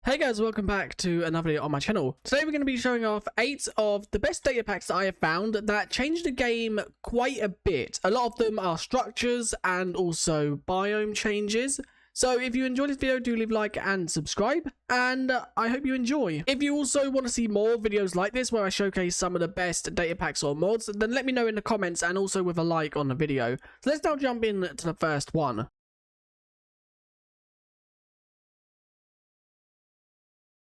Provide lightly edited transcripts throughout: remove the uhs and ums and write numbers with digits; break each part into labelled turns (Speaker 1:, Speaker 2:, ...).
Speaker 1: Hey guys, welcome back to another video on my channel. Today we're going to be showing off 8 of the best data packs that I have found that changed the game quite a bit. A lot of them are structures and also biome changes. So if you enjoyed this video, do leave a like and subscribe, and I hope you enjoy. If you also want to see more videos like this where I showcase some of the best data packs or mods, then let me know in the comments and also with a like on the video. So let's now jump in to the first one.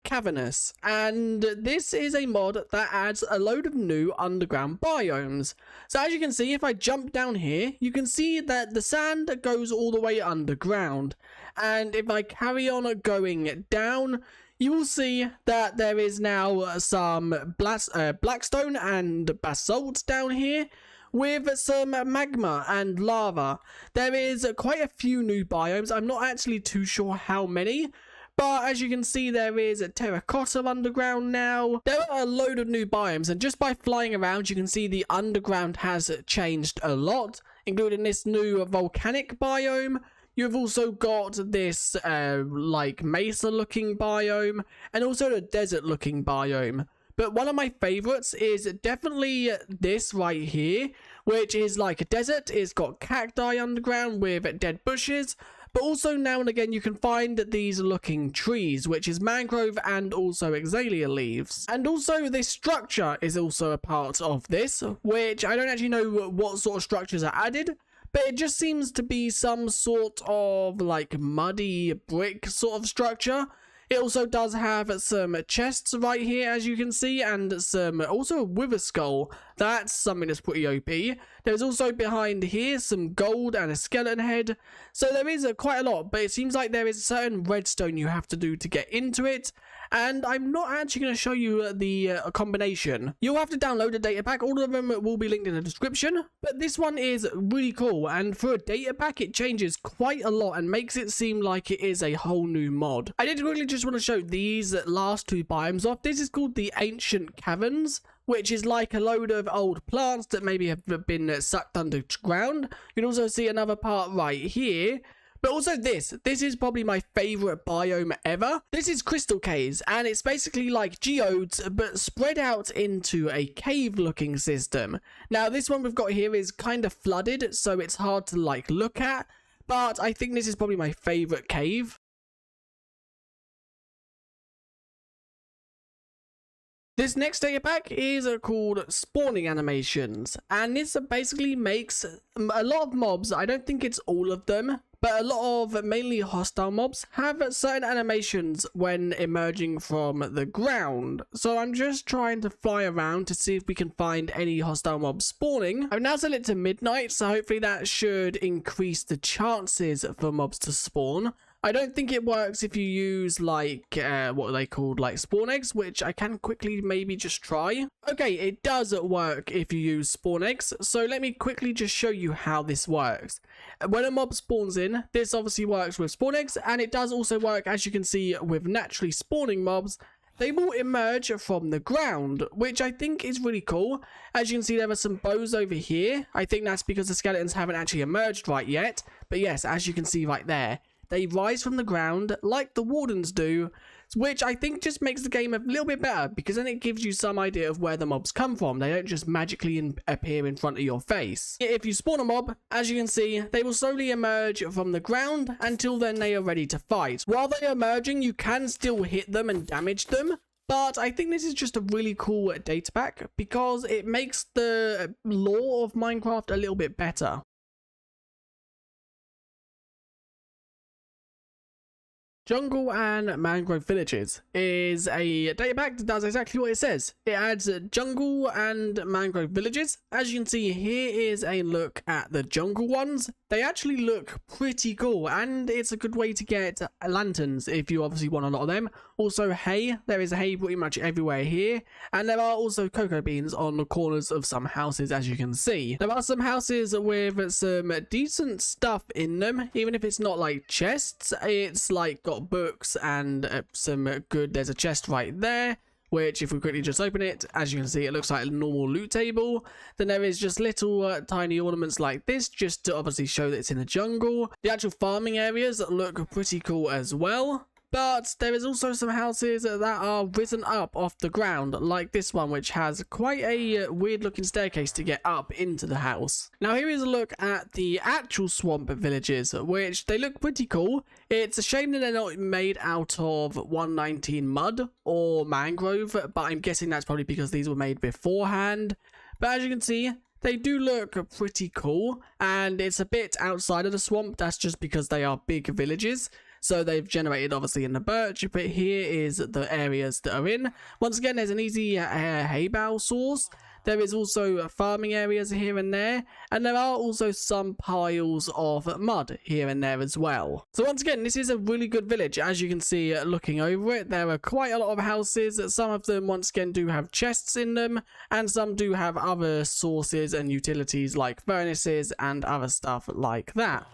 Speaker 1: Cavernous, and this is a mod that adds a load of new underground biomes. So as you can see, if I jump down here, you can see that the sand goes all the way underground, and if I carry on going down, you will see that there is now some blackstone and basalt down here with some magma and lava. There is quite a few new biomes. I'm not actually too sure how many, but as you can see, there is a terracotta underground now. There are a load of new biomes, and just by flying around, you can see the underground has changed a lot, including this new volcanic biome. You've also got this like mesa looking biome, and also the desert looking biome. But one of my favorites is definitely this right here, which is like a desert. It's got cacti underground with dead bushes. But also now and again you can find these looking trees, which is mangrove and also azalea leaves. And also this structure is also a part of this, which I don't actually know what sort of structures are added, but it just seems to be some sort of like muddy brick sort of structure. It also does have some chests right here, as you can see, and some also a wither skull. That's something that's pretty OP. There's also behind here some gold and a skeleton head. So there is quite a lot, but it seems like there is a certain redstone you have to do to get into it. And I'm not actually going to show you the combination. You'll have to download a data pack. All of them will be linked in the description. But this one is really cool. And for a data pack, it changes quite a lot and makes it seem like it is a whole new mod. I did really just want to show these last two biomes off. This is called the Ancient Caverns, which is like a load of old plants that maybe have been sucked underground. You can also see another part right here. But also this is probably my favorite biome ever. This is Crystal Caves, and it's basically like geodes, but spread out into a cave looking system. Now this one we've got here is kind of flooded, so it's hard to like look at, but I think this is probably my favorite cave. This next data pack is called Spawning Animations, and this basically makes a lot of mobs. I don't think it's all of them, but a lot of mainly hostile mobs have certain animations when emerging from the ground. So I'm just trying to fly around to see if we can find any hostile mobs spawning. I've now set it to midnight, so hopefully that should increase the chances for mobs to spawn. I don't think it works if you use like, what are they called, like spawn eggs, which I can quickly maybe just try. Okay, it does work if you use spawn eggs, so let me quickly just show you how this works. When a mob spawns in, this obviously works with spawn eggs, and it does also work, as you can see, with naturally spawning mobs. They will emerge from the ground, which I think is really cool. As you can see, there are some bows over here. I think that's because the skeletons haven't actually emerged right yet, but yes, as you can see right there, they rise from the ground like the wardens do, which I think just makes the game a little bit better, because then it gives you some idea of where the mobs come from. They don't just magically appear in front of your face. If you spawn a mob, as you can see, they will slowly emerge from the ground until then they are ready to fight. While they are emerging, you can still hit them and damage them, but I think this is just a really cool data pack because it makes the lore of Minecraft a little bit better. Jungle and Mangrove Villages is a data pack that does exactly what it says. It adds jungle and mangrove villages. As you can see, here is a look at the jungle ones. They actually look pretty cool, and it's a good way to get lanterns if you obviously want a lot of them. Also hay, there is hay pretty much everywhere here, and there are also cocoa beans on the corners of some houses, as you can see. There are some houses with some decent stuff in them, even if it's not like chests. It's like got books and some good, there's a chest right there, which if we quickly just open it, as you can see, it looks like a normal loot table. Then there is just little tiny ornaments like this, just to obviously show that it's in the jungle. The actual farming areas look pretty cool as well. But there is also some houses that are risen up off the ground, like this one, which has quite a weird looking staircase to get up into the house. Now here is a look at the actual swamp villages, which they look pretty cool. It's a shame that they're not made out of 119 mud or mangrove, but I'm guessing that's probably because these were made beforehand. But as you can see, they do look pretty cool, and it's a bit outside of the swamp. That's just because they are big villages. So they've generated obviously in the birch, but here is the areas that are in. Once again, there's an easy hay bale source. There is also farming areas here and there are also some piles of mud here and there as well. So once again, this is a really good village. As you can see, looking over it, there are quite a lot of houses. Some of them once again do have chests in them, and some do have other sources and utilities like furnaces and other stuff like that.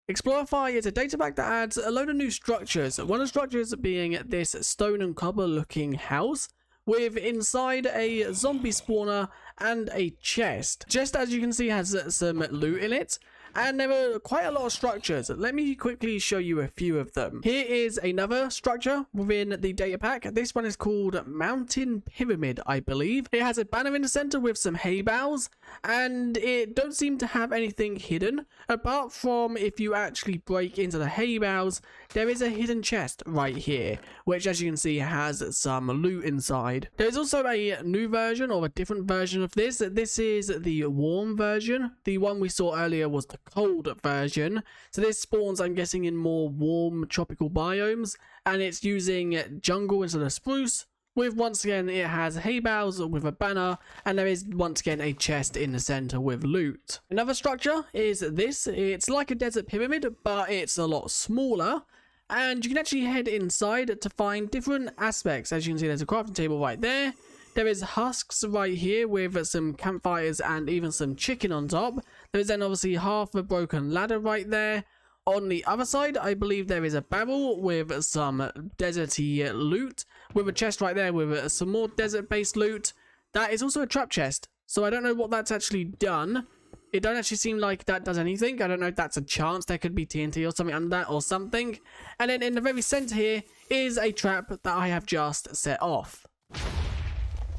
Speaker 1: Explorify is a data pack that adds a load of new structures, one of the structures being this stone and copper looking house with inside a zombie spawner and a chest. Chest, as you can see, has some loot in it, and there are quite a lot of structures. Let me quickly show you a few of them. Here is another structure within the data pack. This one is called Mountain Pyramid, I believe. It has a banner in the center with some hay bales, and it don't seem to have anything hidden apart from if you actually break into the hay bales. There is a hidden chest right here, which as you can see has some loot inside. There is also a new version or a different version of this. This is the warm version. The one we saw earlier was the cold version. So this spawns, I'm guessing, in more warm tropical biomes, and it's using jungle instead of spruce. With once again, it has hay bales with a banner, and there is once again a chest in the center with loot. Another structure is this. It's like a desert pyramid, but it's a lot smaller. And you can actually head inside to find different aspects. As you can see, there's a crafting table right there. There is husks right here with some campfires and even some chicken on top. There's then obviously half a broken ladder right there. On the other side, I believe there is a barrel with some deserty loot, with a chest right there with some more desert-based loot. That is also a trap chest, so I don't know what that's actually done. It don't actually seem like that does anything. I don't know if that's a chance. There could be TNT or something under that or something. And then in the very center here is a trap that I have just set off.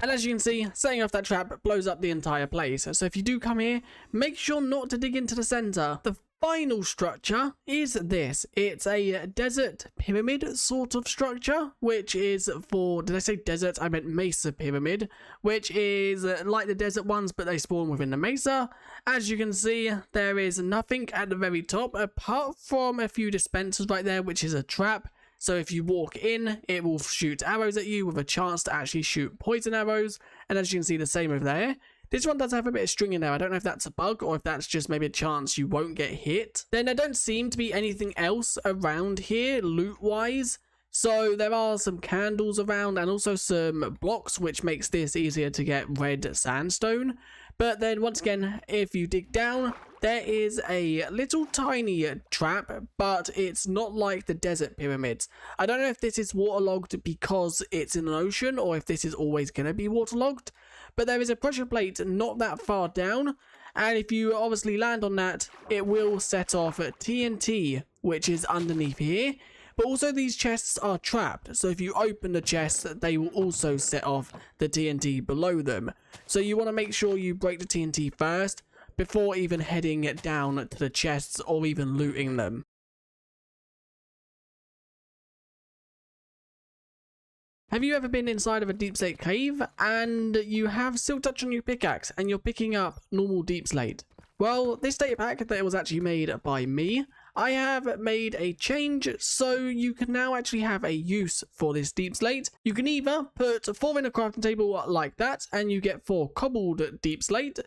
Speaker 1: And as you can see, setting off that trap blows up the entire place. So if you do come here, make sure not to dig into the center. The final structure is this. It's a desert pyramid sort of structure, which is for, did I say desert? I meant mesa pyramid, which is like the desert ones, but they spawn within the mesa. As you can see, there is nothing at the very top apart from a few dispensers right there, which is a trap. So if you walk in, it will shoot arrows at you with a chance to actually shoot poison arrows. And as you can see, the same over there. This one does have a bit of string in there. I don't know if that's a bug or if that's just maybe a chance you won't get hit. Then there don't seem to be anything else around here loot-wise. So there are some candles around and also some blocks, which makes this easier to get red sandstone. But then once again, if you dig down, there is a little tiny trap, but it's not like the desert pyramids. I don't know if this is waterlogged because it's in an ocean or if this is always going to be waterlogged. But there is a pressure plate not that far down, and if you obviously land on that, it will set off TNT, which is underneath here. But also these chests are trapped, so if you open the chest, they will also set off the TNT below them. So you want to make sure you break the TNT first, before even heading down to the chests or even looting them. Have you ever been inside of a deep slate cave and you have silk touch on your pickaxe and you're picking up normal deep slate? Well, this data pack that was actually made by me, I have made a change so you can now actually have a use for this deep slate. You can either put 4 in a crafting table like that and you get 4 cobbled deep slate,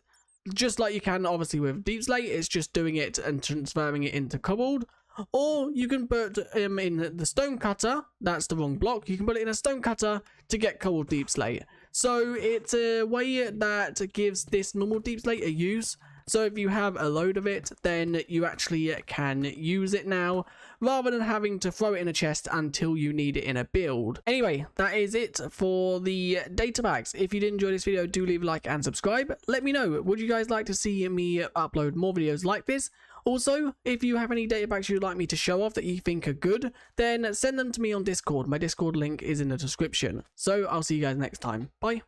Speaker 1: just like you can obviously with deep slate. It's just doing it and transferring it into cobbled. Or you can put in the stone cutter. That's the wrong block. You can put it in a stone cutter to get cobbled deep slate. So it's a way that gives this normal deep slate a use. So if you have a load of it, then you actually can use it now, rather than having to throw it in a chest until you need it in a build. Anyway, that is it for the data packs. If you did enjoy this video, do leave a like and subscribe. Let me know, would you guys like to see me upload more videos like this? Also, if you have any data packs you'd like me to show off that you think are good, then send them to me on Discord. My Discord link is in the description. So I'll see you guys next time. Bye.